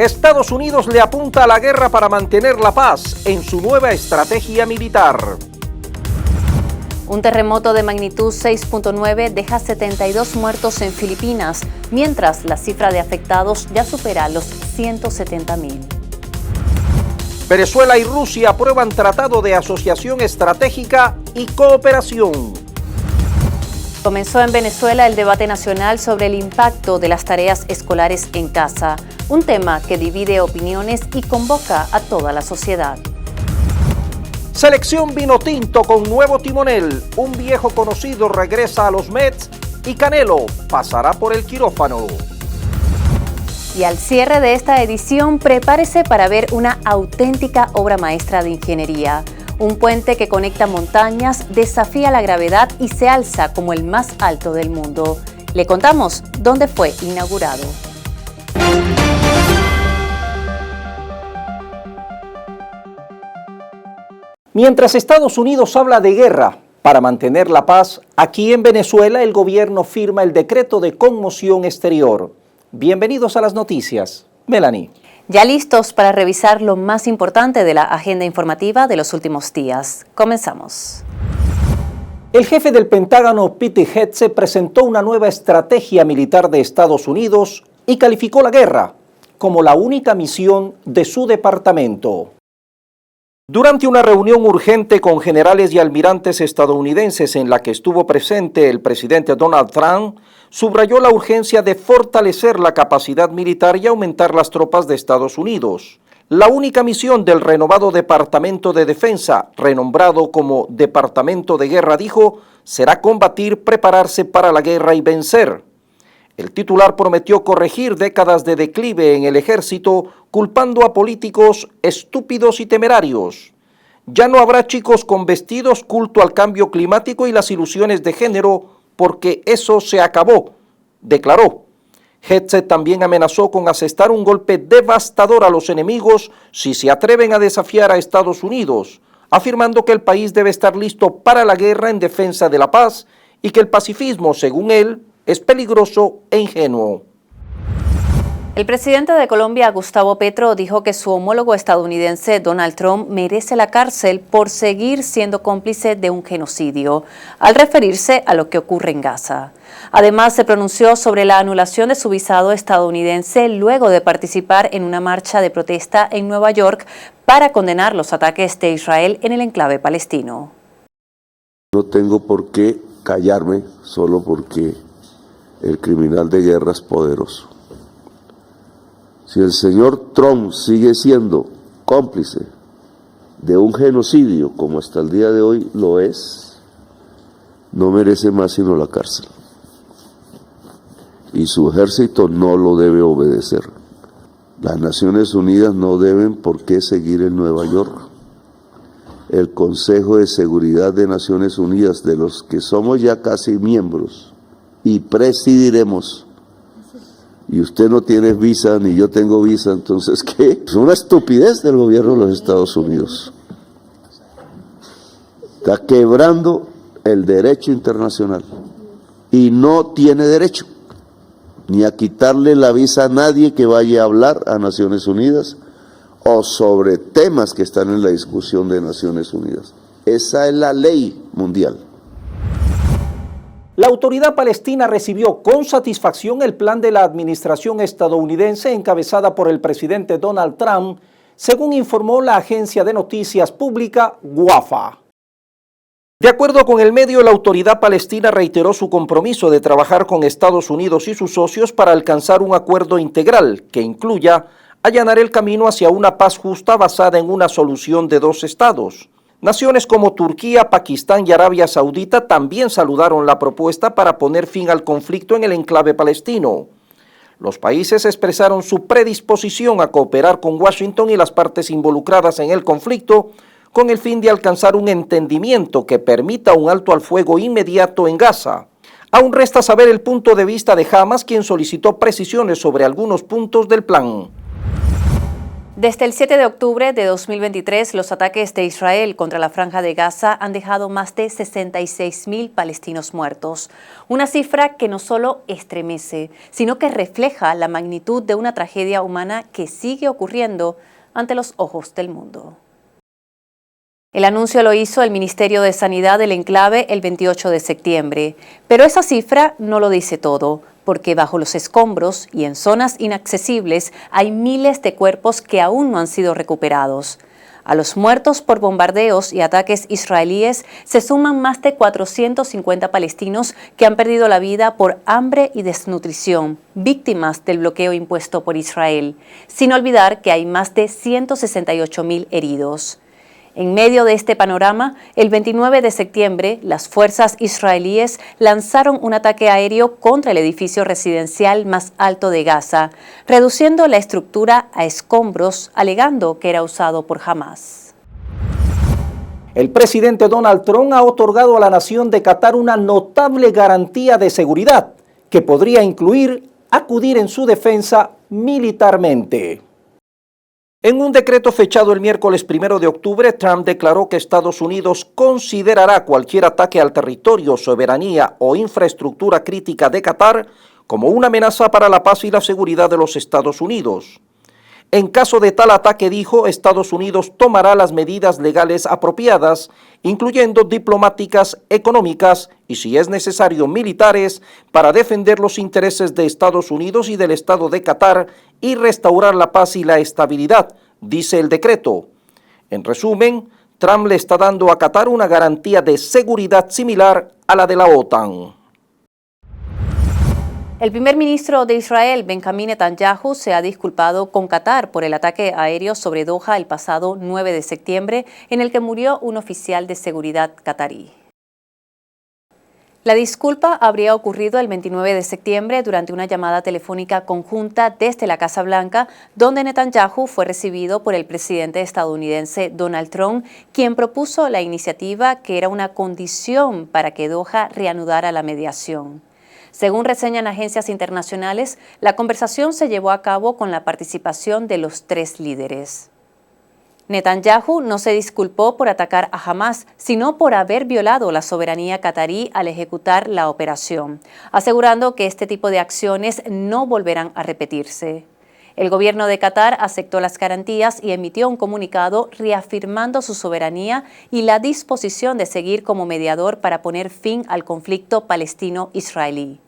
Estados Unidos le apunta a la guerra para mantener la paz en su nueva estrategia militar. Un terremoto de magnitud 6.9 deja 72 muertos en Filipinas, mientras la cifra de afectados ya supera los 170.000. Venezuela y Rusia aprueban tratado de asociación estratégica y cooperación. Comenzó en Venezuela el debate nacional sobre el impacto de las tareas escolares en casa, un tema que divide opiniones y convoca a toda la sociedad. Selección Vinotinto con nuevo timonel, un viejo conocido regresa a los Mets y Canelo pasará por el quirófano. Y al cierre de esta edición, prepárese para ver una auténtica obra maestra de ingeniería. Un puente que conecta montañas, desafía la gravedad y se alza como el más alto del mundo. Le contamos dónde fue inaugurado. Mientras Estados Unidos habla de guerra para mantener la paz, aquí en Venezuela el gobierno firma el decreto de conmoción exterior. Bienvenidos a las noticias. Melanie. Ya listos para revisar lo más importante de la agenda informativa de los últimos días. Comenzamos. El jefe del Pentágono, Pete Hegseth, presentó una nueva estrategia militar de Estados Unidos y calificó la guerra como la única misión de su departamento. Durante una reunión urgente con generales y almirantes estadounidenses en la que estuvo presente el presidente Donald Trump, subrayó la urgencia de fortalecer la capacidad militar y aumentar las tropas de Estados Unidos. La única misión del renovado Departamento de Defensa, renombrado como Departamento de Guerra, dijo, será combatir, prepararse para la guerra y vencer. El titular prometió corregir décadas de declive en el ejército, culpando a políticos estúpidos y temerarios. Ya no habrá chicos con vestidos, culto al cambio climático y las ilusiones de género, porque eso se acabó, declaró. Hegseth también amenazó con asestar un golpe devastador a los enemigos si se atreven a desafiar a Estados Unidos, afirmando que el país debe estar listo para la guerra en defensa de la paz y que el pacifismo, según él, es peligroso e ingenuo. El presidente de Colombia, Gustavo Petro, dijo que su homólogo estadounidense, Donald Trump, merece la cárcel por seguir siendo cómplice de un genocidio, al referirse a lo que ocurre en Gaza. Además, se pronunció sobre la anulación de su visado estadounidense luego de participar en una marcha de protesta en Nueva York para condenar los ataques de Israel en el enclave palestino. No tengo por qué callarme solo porque el criminal de guerra es poderoso. Si el señor Trump sigue siendo cómplice de un genocidio, como hasta el día de hoy lo es, no merece más sino la cárcel. Y su ejército no lo debe obedecer. Las Naciones Unidas no deben por qué seguir en Nueva York. El Consejo de Seguridad de Naciones Unidas, de los que somos ya casi miembros y presidiremos, y usted no tiene visa, ni yo tengo visa, entonces, ¿qué? Es una estupidez del gobierno de los Estados Unidos. Está quebrando el derecho internacional y no tiene derecho ni a quitarle la visa a nadie que vaya a hablar a Naciones Unidas o sobre temas que están en la discusión de Naciones Unidas. Esa es la ley mundial. La autoridad palestina recibió con satisfacción el plan de la administración estadounidense encabezada por el presidente Donald Trump, según informó la agencia de noticias pública WAFA. De acuerdo con el medio, la autoridad palestina reiteró su compromiso de trabajar con Estados Unidos y sus socios para alcanzar un acuerdo integral que incluya allanar el camino hacia una paz justa basada en una solución de dos estados. Naciones como Turquía, Pakistán y Arabia Saudita también saludaron la propuesta para poner fin al conflicto en el enclave palestino. Los países expresaron su predisposición a cooperar con Washington y las partes involucradas en el conflicto con el fin de alcanzar un entendimiento que permita un alto al fuego inmediato en Gaza. Aún resta saber el punto de vista de Hamas, quien solicitó precisiones sobre algunos puntos del plan. Desde el 7 de octubre de 2023, los ataques de Israel contra la Franja de Gaza han dejado más de 66.000 palestinos muertos. Una cifra que no solo estremece, sino que refleja la magnitud de una tragedia humana que sigue ocurriendo ante los ojos del mundo. El anuncio lo hizo el Ministerio de Sanidad del Enclave el 28 de septiembre, pero esa cifra no lo dice todo, porque bajo los escombros y en zonas inaccesibles hay miles de cuerpos que aún no han sido recuperados. A los muertos por bombardeos y ataques israelíes se suman más de 450 palestinos que han perdido la vida por hambre y desnutrición, víctimas del bloqueo impuesto por Israel, sin olvidar que hay más de 168.000 heridos. En medio de este panorama, el 29 de septiembre, las fuerzas israelíes lanzaron un ataque aéreo contra el edificio residencial más alto de Gaza, reduciendo la estructura a escombros, alegando que era usado por Hamás. El presidente Donald Trump ha otorgado a la nación de Qatar una notable garantía de seguridad, que podría incluir acudir en su defensa militarmente. En un decreto fechado el miércoles 1 de octubre, Trump declaró que Estados Unidos considerará cualquier ataque al territorio, soberanía o infraestructura crítica de Qatar como una amenaza para la paz y la seguridad de los Estados Unidos. En caso de tal ataque, dijo, Estados Unidos tomará las medidas legales apropiadas, incluyendo diplomáticas, económicas y, si es necesario, militares, para defender los intereses de Estados Unidos y del Estado de Qatar y restaurar la paz y la estabilidad, dice el decreto. En resumen, Trump le está dando a Qatar una garantía de seguridad similar a la de la OTAN. El primer ministro de Israel, Benjamín Netanyahu, se ha disculpado con Qatar por el ataque aéreo sobre Doha el pasado 9 de septiembre, en el que murió un oficial de seguridad qatarí. La disculpa habría ocurrido el 29 de septiembre durante una llamada telefónica conjunta desde la Casa Blanca, donde Netanyahu fue recibido por el presidente estadounidense Donald Trump, quien propuso la iniciativa que era una condición para que Doha reanudara la mediación. Según reseñan agencias internacionales, la conversación se llevó a cabo con la participación de los tres líderes. Netanyahu no se disculpó por atacar a Hamás, sino por haber violado la soberanía qatarí al ejecutar la operación, asegurando que este tipo de acciones no volverán a repetirse. El gobierno de Qatar aceptó las garantías y emitió un comunicado reafirmando su soberanía y la disposición de seguir como mediador para poner fin al conflicto palestino-israelí.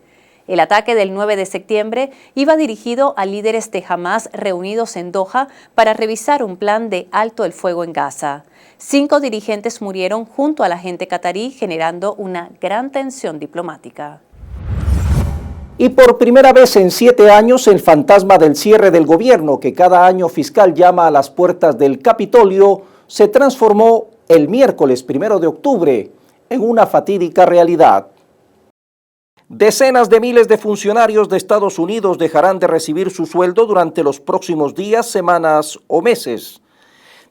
El ataque del 9 de septiembre iba dirigido a líderes de Hamás reunidos en Doha para revisar un plan de alto el fuego en Gaza. 5 dirigentes murieron junto al agente qatarí, generando una gran tensión diplomática. Y por primera vez en 7 años, el fantasma del cierre del gobierno, que cada año fiscal llama a las puertas del Capitolio, se transformó el miércoles 1 de octubre en una fatídica realidad. Decenas de miles de funcionarios de Estados Unidos dejarán de recibir su sueldo durante los próximos días, semanas o meses.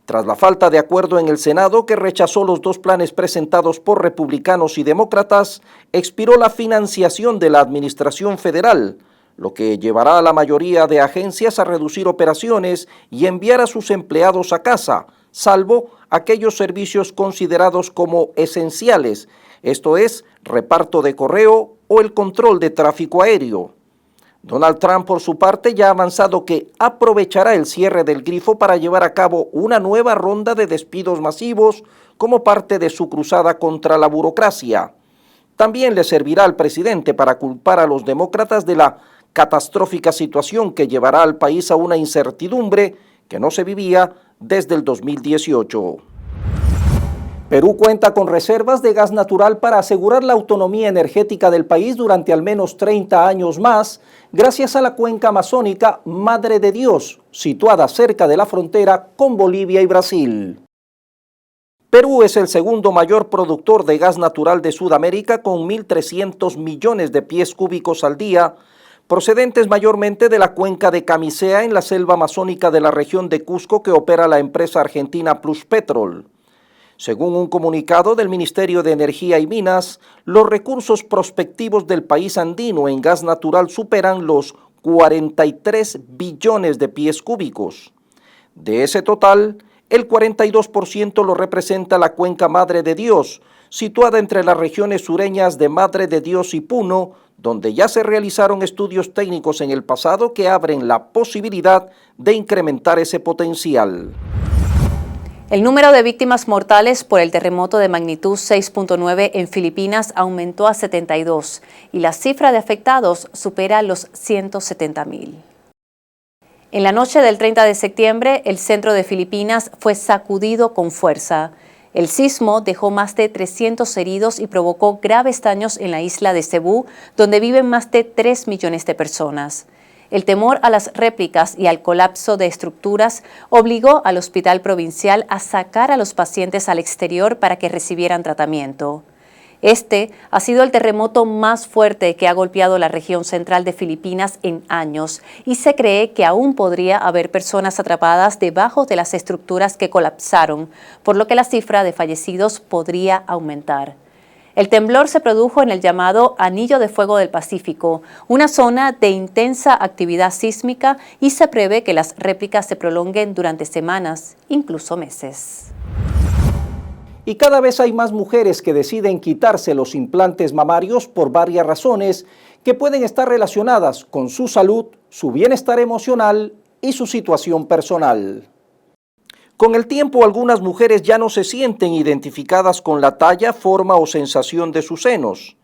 Tras la falta de acuerdo en el Senado, que rechazó los 2 planes presentados por republicanos y demócratas, expiró la financiación de la administración federal, lo que llevará a la mayoría de agencias a reducir operaciones y enviar a sus empleados a casa, salvo aquellos servicios considerados como esenciales, esto es, reparto de correo o el control de tráfico aéreo. Donald Trump, por su parte, ya ha avanzado que aprovechará el cierre del grifo para llevar a cabo una nueva ronda de despidos masivos como parte de su cruzada contra la burocracia. También le servirá al presidente para culpar a los demócratas de la catastrófica situación que llevará al país a una incertidumbre que no se vivía desde el 2018. Perú cuenta con reservas de gas natural para asegurar la autonomía energética del país durante al menos 30 años más, gracias a la cuenca amazónica Madre de Dios, situada cerca de la frontera con Bolivia y Brasil. Perú es el segundo mayor productor de gas natural de Sudamérica, con 1.300 millones de pies cúbicos al día, procedentes mayormente de la cuenca de Camisea en la selva amazónica de la región de Cusco, que opera la empresa argentina Pluspetrol. Según un comunicado del Ministerio de Energía y Minas, los recursos prospectivos del país andino en gas natural superan los 43 billones de pies cúbicos. De ese total, el 42% lo representa la Cuenca Madre de Dios, situada entre las regiones sureñas de Madre de Dios y Puno, donde ya se realizaron estudios técnicos en el pasado que abren la posibilidad de incrementar ese potencial. El número de víctimas mortales por el terremoto de magnitud 6.9 en Filipinas aumentó a 72 y la cifra de afectados supera los 170,000. En la noche del 30 de septiembre, el centro de Filipinas fue sacudido con fuerza. El sismo dejó más de 300 heridos y provocó graves daños en la isla de Cebú, donde viven más de 3 millones de personas. El temor a las réplicas y al colapso de estructuras obligó al hospital provincial a sacar a los pacientes al exterior para que recibieran tratamiento. Este ha sido el terremoto más fuerte que ha golpeado la región central de Filipinas en años y se cree que aún podría haber personas atrapadas debajo de las estructuras que colapsaron, por lo que la cifra de fallecidos podría aumentar. El temblor se produjo en el llamado Anillo de Fuego del Pacífico, una zona de intensa actividad sísmica, y se prevé que las réplicas se prolonguen durante semanas, incluso meses. Y cada vez hay más mujeres que deciden quitarse los implantes mamarios por varias razones que pueden estar relacionadas con su salud, su bienestar emocional y su situación personal. Con el tiempo, algunas mujeres ya no se sienten identificadas con la talla, forma o sensación de sus senos.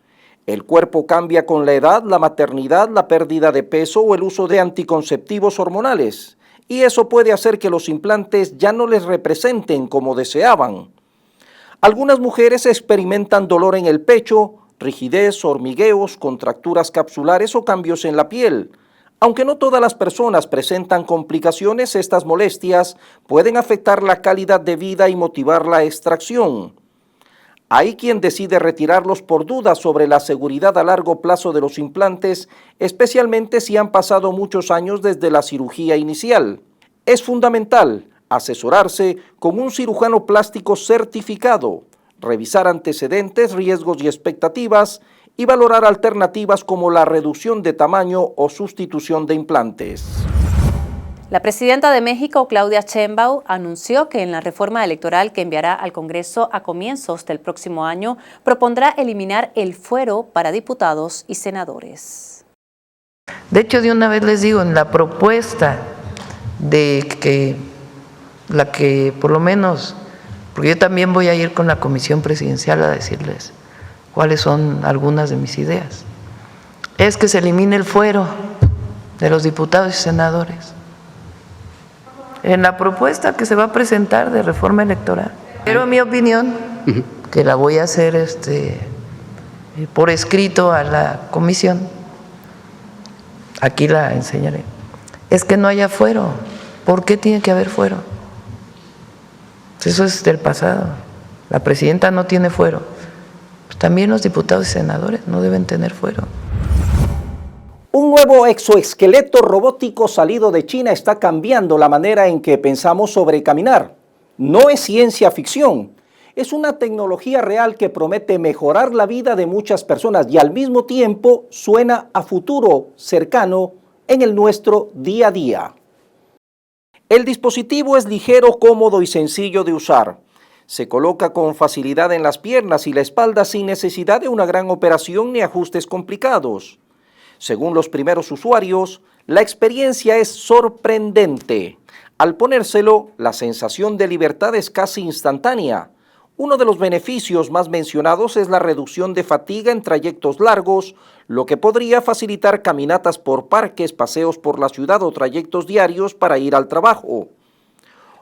El cuerpo cambia con la edad, la maternidad, la pérdida de peso o el uso de anticonceptivos hormonales, y eso puede hacer que los implantes ya no les representen como deseaban. Algunas mujeres experimentan dolor en el pecho, rigidez, hormigueos, contracturas capsulares o cambios en la piel. Aunque no todas las personas presentan complicaciones, estas molestias pueden afectar la calidad de vida y motivar la extracción. Hay quien decide retirarlos por dudas sobre la seguridad a largo plazo de los implantes, especialmente si han pasado muchos años desde la cirugía inicial. Es fundamental asesorarse con un cirujano plástico certificado, revisar antecedentes, riesgos y expectativas y valorar alternativas como la reducción de tamaño o sustitución de implantes. La presidenta de México, Claudia Sheinbaum, anunció que en la reforma electoral que enviará al Congreso a comienzos del próximo año propondrá eliminar el fuero para diputados y senadores. De hecho, de una vez les digo, en la propuesta de que la que por lo menos, porque yo también voy a ir con la comisión presidencial a decirles cuáles son algunas de mis ideas, es que se elimine el fuero de los diputados y senadores en la propuesta que se va a presentar de reforma electoral. Pero mi opinión, que la voy a hacer por escrito a la comisión, aquí la enseñaré, es que no haya fuero. ¿Por qué tiene que haber fuero? Eso es del pasado. La presidenta no tiene fuero. Pues también los diputados y senadores no deben tener fuero. Un nuevo exoesqueleto robótico salido de China está cambiando la manera en que pensamos sobre caminar. No es ciencia ficción, es una tecnología real que promete mejorar la vida de muchas personas y al mismo tiempo suena a futuro cercano en el nuestro día a día. El dispositivo es ligero, cómodo y sencillo de usar. Se coloca con facilidad en las piernas y la espalda sin necesidad de una gran operación ni ajustes complicados. Según los primeros usuarios, la experiencia es sorprendente. Al ponérselo, la sensación de libertad es casi instantánea. Uno de los beneficios más mencionados es la reducción de fatiga en trayectos largos, lo que podría facilitar caminatas por parques, paseos por la ciudad o trayectos diarios para ir al trabajo.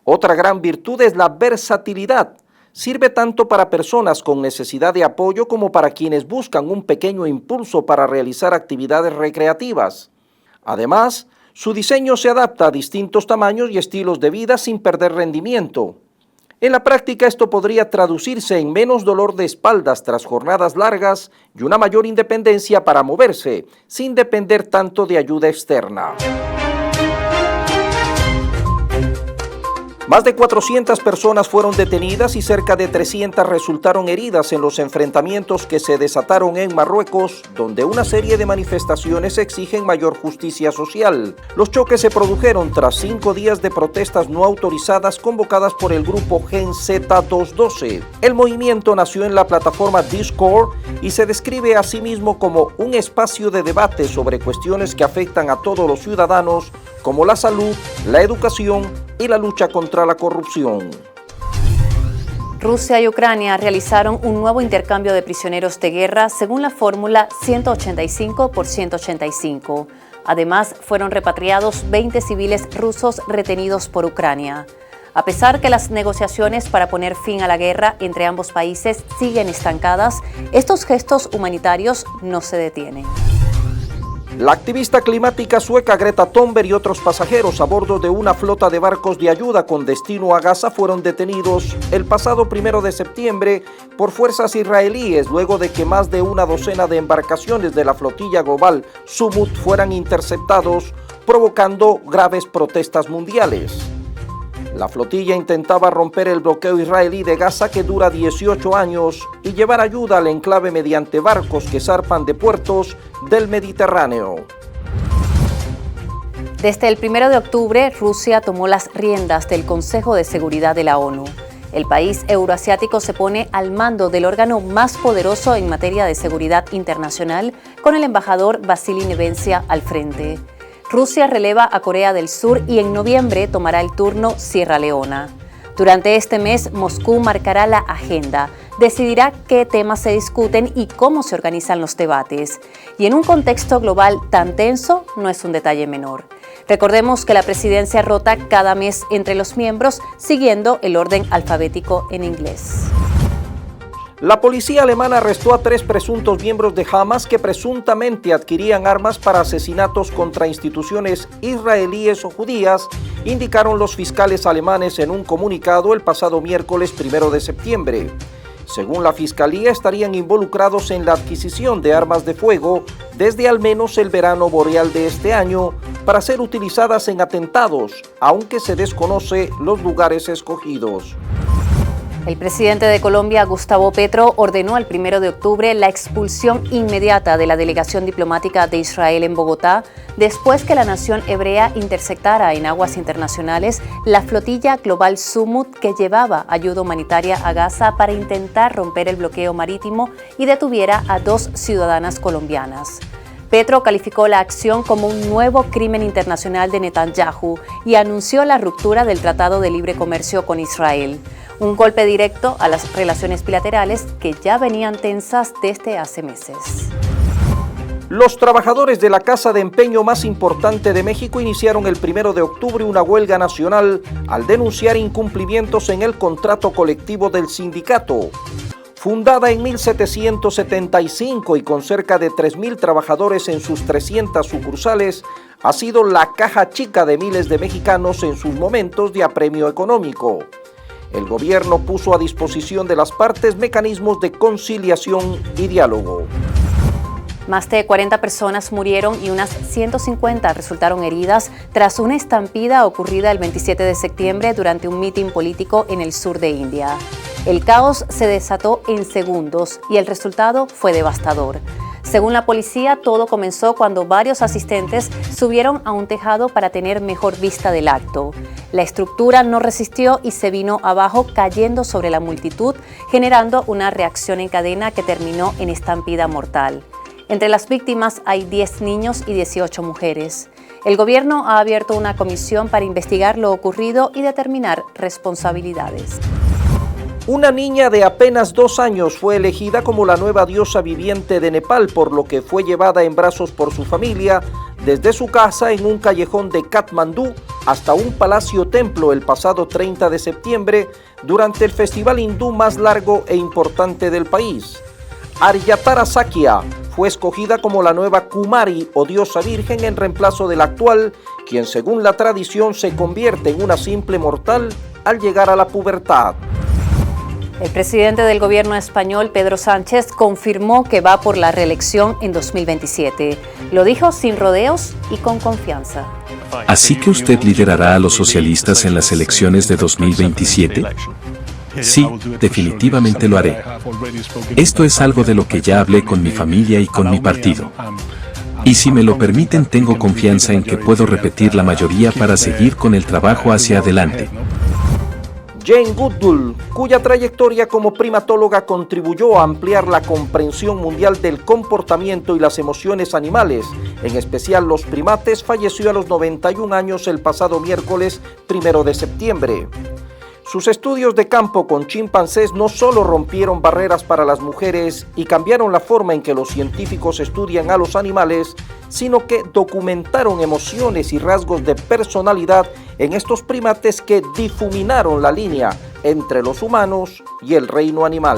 Otra gran virtud es la versatilidad. Sirve tanto para personas con necesidad de apoyo como para quienes buscan un pequeño impulso para realizar actividades recreativas. Además, su diseño se adapta a distintos tamaños y estilos de vida sin perder rendimiento. En la práctica, esto podría traducirse en menos dolor de espaldas tras jornadas largas y una mayor independencia para moverse, sin depender tanto de ayuda externa. Más de 400 personas fueron detenidas y cerca de 300 resultaron heridas en los enfrentamientos que se desataron en Marruecos, donde una serie de manifestaciones exigen mayor justicia social. Los choques se produjeron tras 5 días de protestas no autorizadas convocadas por el grupo Gen Z212. El movimiento nació en la plataforma Discord y se describe a sí mismo como un espacio de debate sobre cuestiones que afectan a todos los ciudadanos, como la salud, la educación y la lucha contra la corrupción. Rusia y Ucrania realizaron un nuevo intercambio de prisioneros de guerra según la fórmula 185 por 185. Además, fueron repatriados 20 civiles rusos retenidos por Ucrania. A pesar que las negociaciones para poner fin a la guerra entre ambos países siguen estancadas, estos gestos humanitarios no se detienen. La activista climática sueca Greta Thunberg y otros pasajeros a bordo de una flota de barcos de ayuda con destino a Gaza fueron detenidos el pasado 1 de septiembre por fuerzas israelíes luego de que más de una docena de embarcaciones de la flotilla global Summut fueran interceptados, provocando graves protestas mundiales. La flotilla intentaba romper el bloqueo israelí de Gaza que dura 18 años y llevar ayuda al enclave mediante barcos que zarpan de puertos del Mediterráneo. Desde el 1 de octubre, Rusia tomó las riendas del Consejo de Seguridad de la ONU. El país euroasiático se pone al mando del órgano más poderoso en materia de seguridad internacional, con el embajador Vasily Nevencia al frente. Rusia releva a Corea del Sur y en noviembre tomará el turno Sierra Leona. Durante este mes, Moscú marcará la agenda, decidirá qué temas se discuten y cómo se organizan los debates. Y en un contexto global tan tenso, no es un detalle menor. Recordemos que la presidencia rota cada mes entre los miembros, siguiendo el orden alfabético en inglés. La policía alemana arrestó a 3 presuntos miembros de Hamas que presuntamente adquirían armas para asesinatos contra instituciones israelíes o judías, indicaron los fiscales alemanes en un comunicado el pasado miércoles 1 de septiembre. Según la fiscalía, estarían involucrados en la adquisición de armas de fuego desde al menos el verano boreal de este año para ser utilizadas en atentados, aunque se desconoce los lugares escogidos. El presidente de Colombia, Gustavo Petro, ordenó el 1 de octubre la expulsión inmediata de la delegación diplomática de Israel en Bogotá, después que la nación hebrea interceptara en aguas internacionales la flotilla global Summut que llevaba ayuda humanitaria a Gaza para intentar romper el bloqueo marítimo y detuviera a 2 ciudadanas colombianas. Petro calificó la acción como un nuevo crimen internacional de Netanyahu y anunció la ruptura del Tratado de Libre Comercio con Israel. Un golpe directo a las relaciones bilaterales que ya venían tensas desde hace meses. Los trabajadores de la casa de empeño más importante de México iniciaron el 1 de octubre una huelga nacional al denunciar incumplimientos en el contrato colectivo del sindicato. Fundada en 1775 y con cerca de 3.000 trabajadores en sus 300 sucursales, ha sido la caja chica de miles de mexicanos en sus momentos de apremio económico. El gobierno puso a disposición de las partes mecanismos de conciliación y diálogo. Más de 40 personas murieron y unas 150 resultaron heridas tras una estampida ocurrida el 27 de septiembre durante un mitin político en el sur de India. El caos se desató en segundos y el resultado fue devastador. Según la policía, todo comenzó cuando varios asistentes subieron a un tejado para tener mejor vista del acto. La estructura no resistió y se vino abajo cayendo sobre la multitud, generando una reacción en cadena que terminó en estampida mortal. Entre las víctimas hay 10 niños y 18 mujeres. El gobierno ha abierto una comisión para investigar lo ocurrido y determinar responsabilidades. Una niña de apenas 2 años fue elegida como la nueva diosa viviente de Nepal, por lo que fue llevada en brazos por su familia desde su casa en un callejón de Katmandú hasta un palacio templo el pasado 30 de septiembre durante el festival hindú más largo e importante del país. Aryatara Sakya fue escogida como la nueva Kumari o diosa virgen en reemplazo del actual, quien según la tradición se convierte en una simple mortal al llegar a la pubertad. El presidente del gobierno español, Pedro Sánchez, confirmó que va por la reelección en 2027. Lo dijo sin rodeos y con confianza. ¿Así que usted liderará a los socialistas en las elecciones de 2027? Sí, definitivamente lo haré. Esto es algo de lo que ya hablé con mi familia y con mi partido. Y si me lo permiten, tengo confianza en que puedo repetir la mayoría para seguir con el trabajo hacia adelante. Jane Goodall, cuya trayectoria como primatóloga contribuyó a ampliar la comprensión mundial del comportamiento y las emociones animales, en especial los primates, falleció a los 91 años el pasado miércoles 1 de septiembre. Sus estudios de campo con chimpancés no solo rompieron barreras para las mujeres y cambiaron la forma en que los científicos estudian a los animales, sino que documentaron emociones y rasgos de personalidad en estos primates que difuminaron la línea entre los humanos y el reino animal.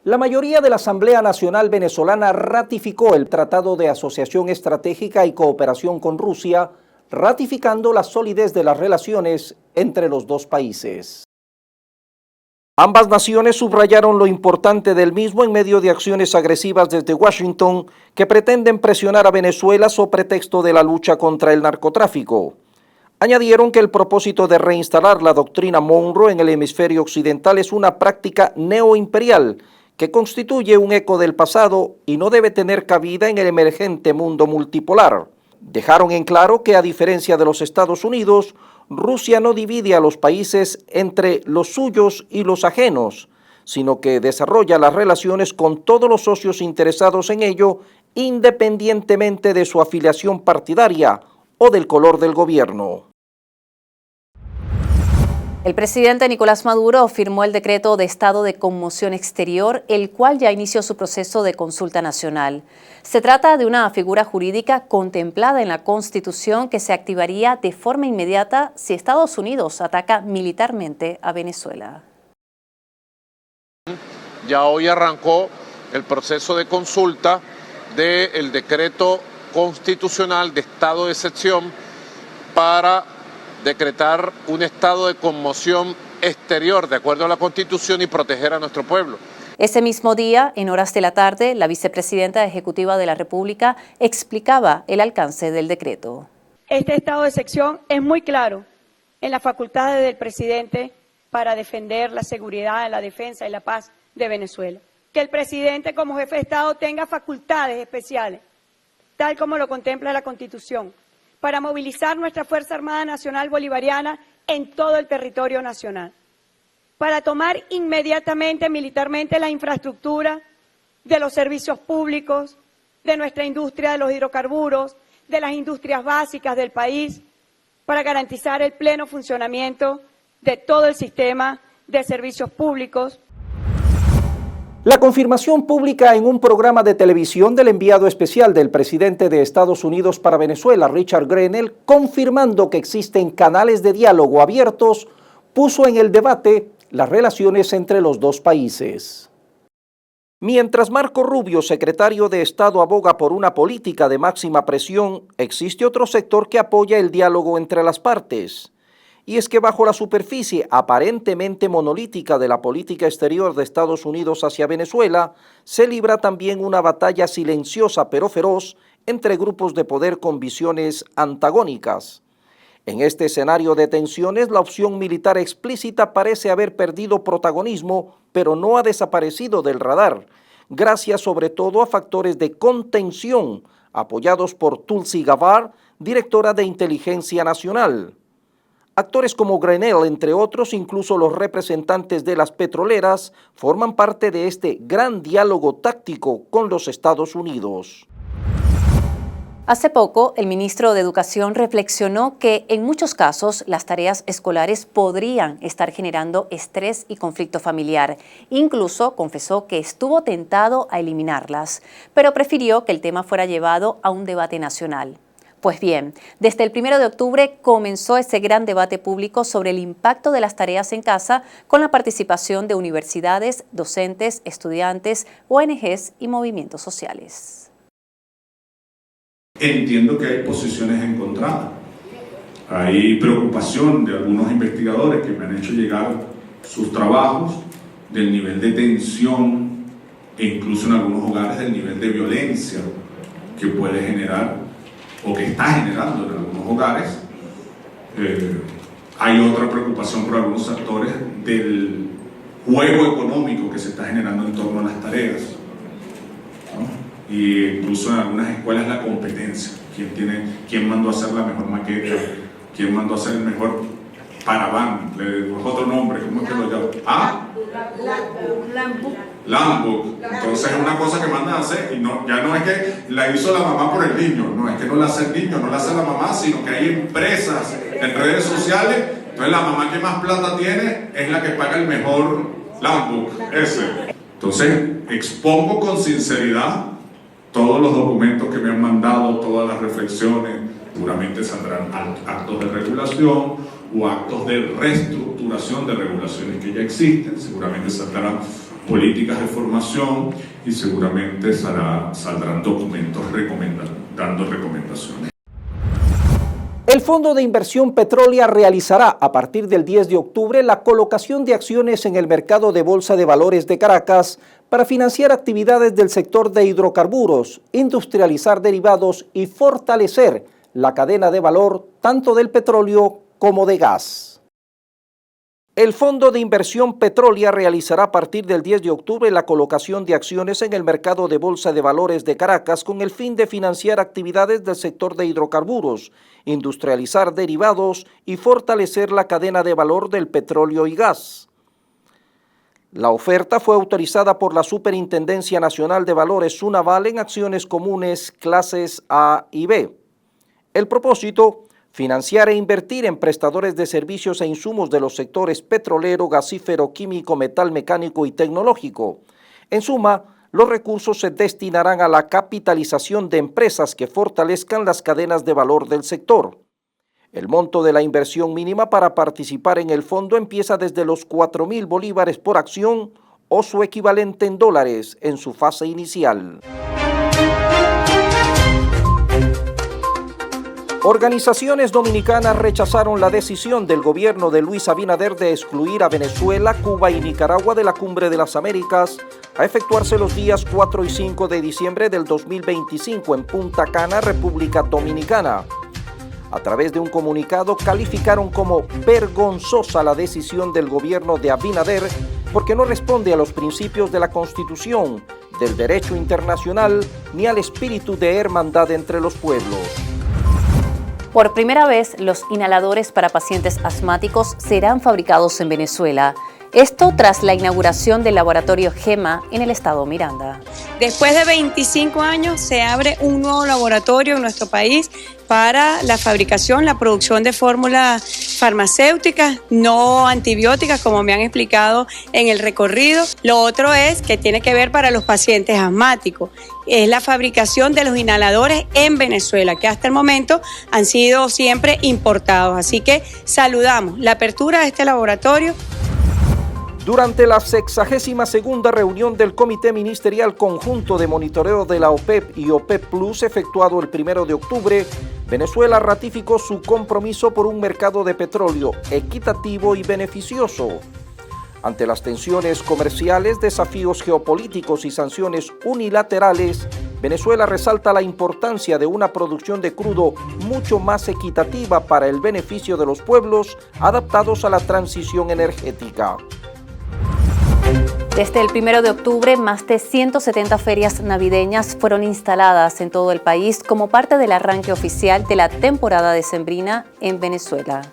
La mayoría de la Asamblea Nacional Venezolana ratificó el Tratado de Asociación Estratégica y Cooperación con Rusia, ratificando la solidez de las relaciones entre los dos países. Ambas naciones subrayaron lo importante del mismo en medio de acciones agresivas desde Washington que pretenden presionar a Venezuela sobre pretexto de la lucha contra el narcotráfico. Añadieron que el propósito de reinstalar la doctrina Monroe en el hemisferio occidental es una práctica neoimperial que constituye un eco del pasado y no debe tener cabida en el emergente mundo multipolar. Dejaron en claro que, a diferencia de los Estados Unidos, Rusia no divide a los países entre los suyos y los ajenos, sino que desarrolla las relaciones con todos los socios interesados en ello, independientemente de su afiliación partidaria o del color del gobierno. El presidente Nicolás Maduro firmó el decreto de estado de conmoción exterior, el cual ya inició su proceso de consulta nacional. Se trata de una figura jurídica contemplada en la Constitución que se activaría de forma inmediata si Estados Unidos ataca militarmente a Venezuela. Ya hoy arrancó el proceso de consulta del decreto constitucional de estado de excepción para decretar un estado de conmoción exterior de acuerdo a la Constitución y proteger a nuestro pueblo. Ese mismo día, en horas de la tarde, la vicepresidenta ejecutiva de la República explicaba el alcance del decreto. Este estado de excepción es muy claro en las facultades del presidente para defender la seguridad, la defensa y la paz de Venezuela. Que el presidente como jefe de Estado tenga facultades especiales, tal como lo contempla la Constitución, para movilizar nuestra Fuerza Armada Nacional Bolivariana en todo el territorio nacional, para tomar inmediatamente militarmente la infraestructura de los servicios públicos, de nuestra industria de los hidrocarburos, de las industrias básicas del país, para garantizar el pleno funcionamiento de todo el sistema de servicios públicos. La confirmación pública en un programa de televisión del enviado especial del presidente de Estados Unidos para Venezuela, Richard Grenell, confirmando que existen canales de diálogo abiertos, puso en el debate las relaciones entre los dos países. Mientras Marco Rubio, secretario de Estado, aboga por una política de máxima presión, existe otro sector que apoya el diálogo entre las partes. Y es que bajo la superficie aparentemente monolítica de la política exterior de Estados Unidos hacia Venezuela, se libra también una batalla silenciosa pero feroz entre grupos de poder con visiones antagónicas. En este escenario de tensiones, la opción militar explícita parece haber perdido protagonismo, pero no ha desaparecido del radar, gracias sobre todo a factores de contención apoyados por Tulsi Gabbard, directora de Inteligencia Nacional. Actores como Grenell, entre otros, incluso los representantes de las petroleras, forman parte de este gran diálogo táctico con los Estados Unidos. Hace poco, el ministro de Educación reflexionó que en muchos casos las tareas escolares podrían estar generando estrés y conflicto familiar. Incluso confesó que estuvo tentado a eliminarlas, pero prefirió que el tema fuera llevado a un debate nacional. Pues bien, desde el 1 de octubre comenzó ese gran debate público sobre el impacto de las tareas en casa con la participación de universidades, docentes, estudiantes, ONGs y movimientos sociales. Entiendo que hay posiciones encontradas. Hay preocupación de algunos investigadores que me han hecho llegar sus trabajos del nivel de tensión e incluso en algunos hogares del nivel de violencia que puede generar o que está generando en algunos hogares. Hay otra preocupación por algunos sectores del juego económico que se está generando en torno a las tareas, ¿no? Y incluso en algunas escuelas la competencia. ¿Quién mandó a hacer la mejor maqueta? ¿Quién mandó a hacer el mejor paraván? Le otro nombre, ¿cómo es que lo llaman? ¿Ah? Landbook. Entonces es una cosa que mandan a hacer y no, ya no es que la hizo la mamá por el niño, no es que no la hace el niño, no la hace la mamá, sino que hay empresas en redes sociales. Entonces la mamá que más plata tiene es la que paga el mejor Landbook, ese. Entonces expongo con sinceridad todos los documentos que me han mandado, todas las reflexiones. Seguramente saldrán actos de regulación o actos de reestructuración de regulaciones que ya existen, seguramente saldrán políticas de formación y seguramente saldrán documentos dando recomendaciones. El Fondo de Inversión Petrolera realizará a partir del 10 de octubre la colocación de acciones en el mercado de Bolsa de Valores de Caracas para financiar actividades del sector de hidrocarburos, industrializar derivados y fortalecer la cadena de valor tanto del petróleo como de gas. El Fondo de Inversión Petrolera realizará a partir del 10 de octubre la colocación de acciones en el mercado de Bolsa de Valores de Caracas con el fin de financiar actividades del sector de hidrocarburos, industrializar derivados y fortalecer la cadena de valor del petróleo y gas. La oferta fue autorizada por la Superintendencia Nacional de Valores SUNAVAL en acciones comunes clases A y B. El propósito: financiar e invertir en prestadores de servicios e insumos de los sectores petrolero, gasífero, químico, metal mecánico y tecnológico. En suma, los recursos se destinarán a la capitalización de empresas que fortalezcan las cadenas de valor del sector. El monto de la inversión mínima para participar en el fondo empieza desde los 4.000 bolívares por acción o su equivalente en dólares en su fase inicial. Organizaciones dominicanas rechazaron la decisión del gobierno de Luis Abinader de excluir a Venezuela, Cuba y Nicaragua de la Cumbre de las Américas a efectuarse los días 4 y 5 de diciembre del 2025 en Punta Cana, República Dominicana. A través de un comunicado calificaron como vergonzosa la decisión del gobierno de Abinader porque no responde a los principios de la Constitución, del derecho internacional ni al espíritu de hermandad entre los pueblos. Por primera vez, los inhaladores para pacientes asmáticos serán fabricados en Venezuela. Esto tras la inauguración del laboratorio GEMA en el estado Miranda. Después de 25 años se abre un nuevo laboratorio en nuestro país para la fabricación, la producción de fórmulas farmacéuticas, no antibióticas, como me han explicado en el recorrido. Lo otro es que tiene que ver para los pacientes asmáticos. Es la fabricación de los inhaladores en Venezuela, que hasta el momento han sido siempre importados. Así que saludamos la apertura de este laboratorio. Durante la 62ª reunión del Comité Ministerial Conjunto de Monitoreo de la OPEP y OPEP Plus, efectuado el 1 de octubre, Venezuela ratificó su compromiso por un mercado de petróleo equitativo y beneficioso. Ante las tensiones comerciales, desafíos geopolíticos y sanciones unilaterales, Venezuela resalta la importancia de una producción de crudo mucho más equitativa para el beneficio de los pueblos adaptados a la transición energética. Desde el 1 de octubre, más de 170 ferias navideñas fueron instaladas en todo el país como parte del arranque oficial de la temporada decembrina en Venezuela.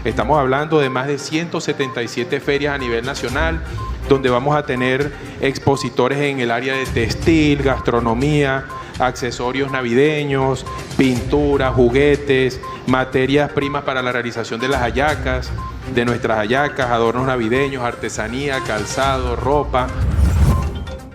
Estamos hablando de más de 177 ferias a nivel nacional, donde vamos a tener expositores en el área de textil, gastronomía, accesorios navideños, pintura, juguetes, materias primas para la realización de las hallacas, de nuestras hallacas, adornos navideños, artesanía, calzado, ropa.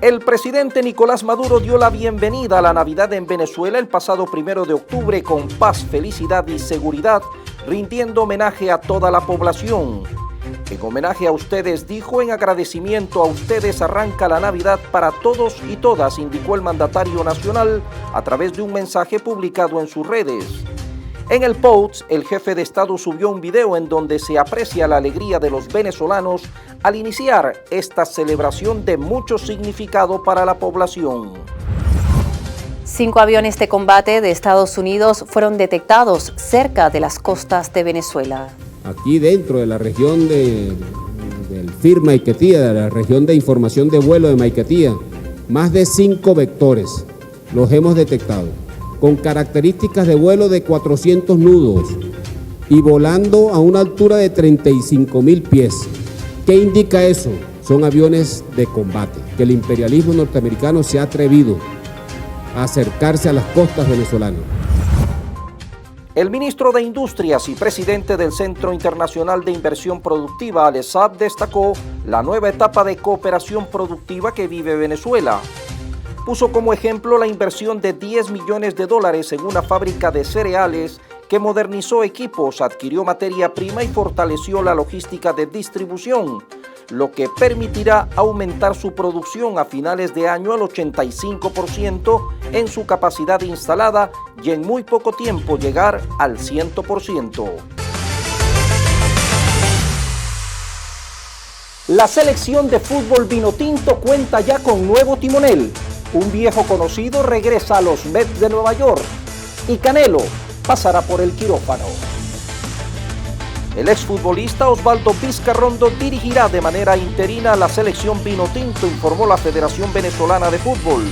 El presidente Nicolás Maduro dio la bienvenida a la Navidad en Venezuela el pasado 1 de octubre con paz, felicidad y seguridad, rindiendo homenaje a toda la población. En homenaje a ustedes, dijo, en agradecimiento a ustedes arranca la Navidad para todos y todas, indicó el mandatario nacional a través de un mensaje publicado en sus redes. En el post, el jefe de Estado subió un video en donde se aprecia la alegría de los venezolanos al iniciar esta celebración de mucho significado para la población. 5 aviones de combate de Estados Unidos fueron detectados cerca de las costas de Venezuela. Aquí dentro de la región del FIR Maiquetía, de la región de información de vuelo de Maiquetía, más de 5 vectores los hemos detectado, con características de vuelo de 400 nudos y volando a una altura de 35.000 pies. ¿Qué indica eso? Son aviones de combate, que el imperialismo norteamericano se ha atrevido a acercarse a las costas venezolanas. El ministro de Industrias y presidente del Centro Internacional de Inversión Productiva, ALESAP, destacó la nueva etapa de cooperación productiva que vive Venezuela. Puso como ejemplo la inversión de $10 millones en una fábrica de cereales que modernizó equipos, adquirió materia prima y fortaleció la logística de distribución, lo que permitirá aumentar su producción a finales de año al 85% en su capacidad instalada y en muy poco tiempo llegar al 100%. La selección de fútbol vinotinto cuenta ya con nuevo timonel. Un viejo conocido regresa a los Mets de Nueva York y Canelo pasará por el quirófano. El exfutbolista Osvaldo Vizcarrondo dirigirá de manera interina a la selección vinotinto, informó la Federación Venezolana de Fútbol.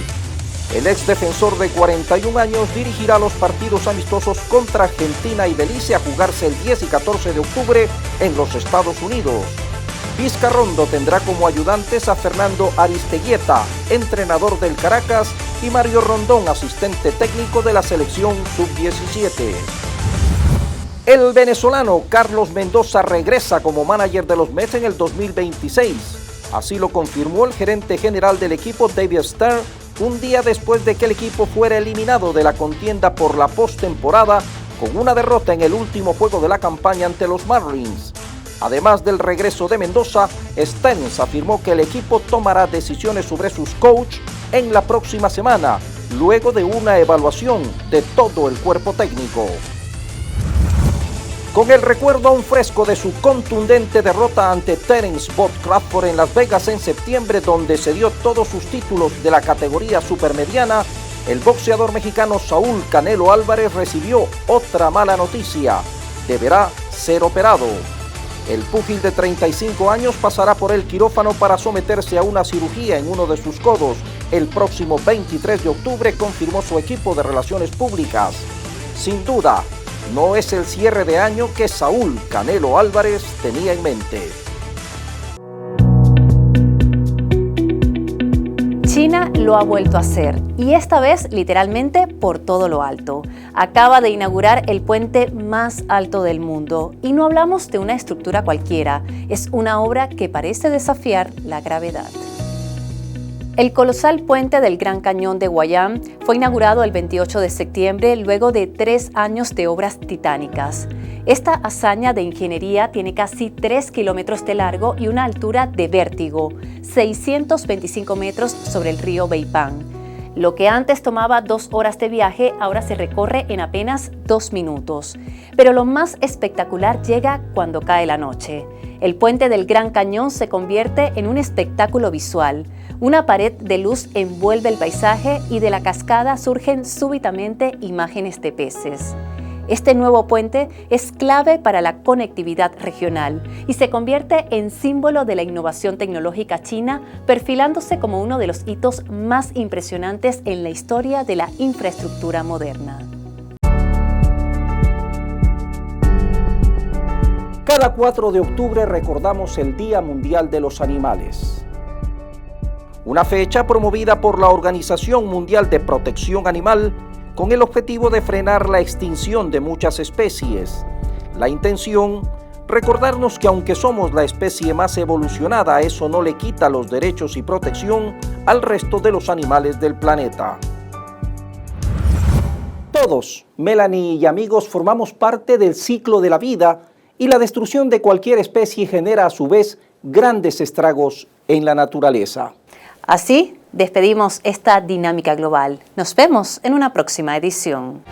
El exdefensor de 41 años dirigirá los partidos amistosos contra Argentina y Belice a jugarse el 10 y 14 de octubre en los Estados Unidos. Vizcarrondo tendrá como ayudantes a Fernando Aristeguieta, entrenador del Caracas, y Mario Rondón, asistente técnico de la selección sub-17. El venezolano Carlos Mendoza regresa como manager de los Mets en el 2026. Así lo confirmó el gerente general del equipo, David Stern, un día después de que el equipo fuera eliminado de la contienda por la postemporada con una derrota en el último juego de la campaña ante los Marlins. Además del regreso de Mendoza, Stearns afirmó que el equipo tomará decisiones sobre sus coaches en la próxima semana, luego de una evaluación de todo el cuerpo técnico. Con el recuerdo aún fresco de su contundente derrota ante Terence Bud Crawford en Las Vegas en septiembre, donde se dio todos sus títulos de la categoría supermediana, el boxeador mexicano Saúl Canelo Álvarez recibió otra mala noticia: deberá ser operado. El púgil de 35 años pasará por el quirófano para someterse a una cirugía en uno de sus codos el próximo 23 de octubre, confirmó su equipo de relaciones públicas. Sin duda, no es el cierre de año que Saúl Canelo Álvarez tenía en mente. China lo ha vuelto a hacer, y esta vez literalmente por todo lo alto. Acaba de inaugurar el puente más alto del mundo, y no hablamos de una estructura cualquiera, es una obra que parece desafiar la gravedad. El colosal puente del Gran Cañón de Guayán fue inaugurado el 28 de septiembre luego de 3 años de obras titánicas. Esta hazaña de ingeniería tiene casi 3 kilómetros de largo y una altura de vértigo, 625 metros sobre el río Beipán. Lo que antes tomaba 2 horas de viaje, ahora se recorre en apenas 2 minutos. Pero lo más espectacular llega cuando cae la noche. El puente del Gran Cañón se convierte en un espectáculo visual. Una pared de luz envuelve el paisaje y de la cascada surgen súbitamente imágenes de peces. Este nuevo puente es clave para la conectividad regional y se convierte en símbolo de la innovación tecnológica china, perfilándose como uno de los hitos más impresionantes en la historia de la infraestructura moderna. Cada 4 de octubre recordamos el Día Mundial de los Animales. Una fecha promovida por la Organización Mundial de Protección Animal con el objetivo de frenar la extinción de muchas especies. La intención, recordarnos que aunque somos la especie más evolucionada, eso no le quita los derechos y protección al resto de los animales del planeta. Todos, Melanie y amigos, formamos parte del ciclo de la vida y la destrucción de cualquier especie genera a su vez grandes estragos en la naturaleza. Así, despedimos esta dinámica global. Nos vemos en una próxima edición.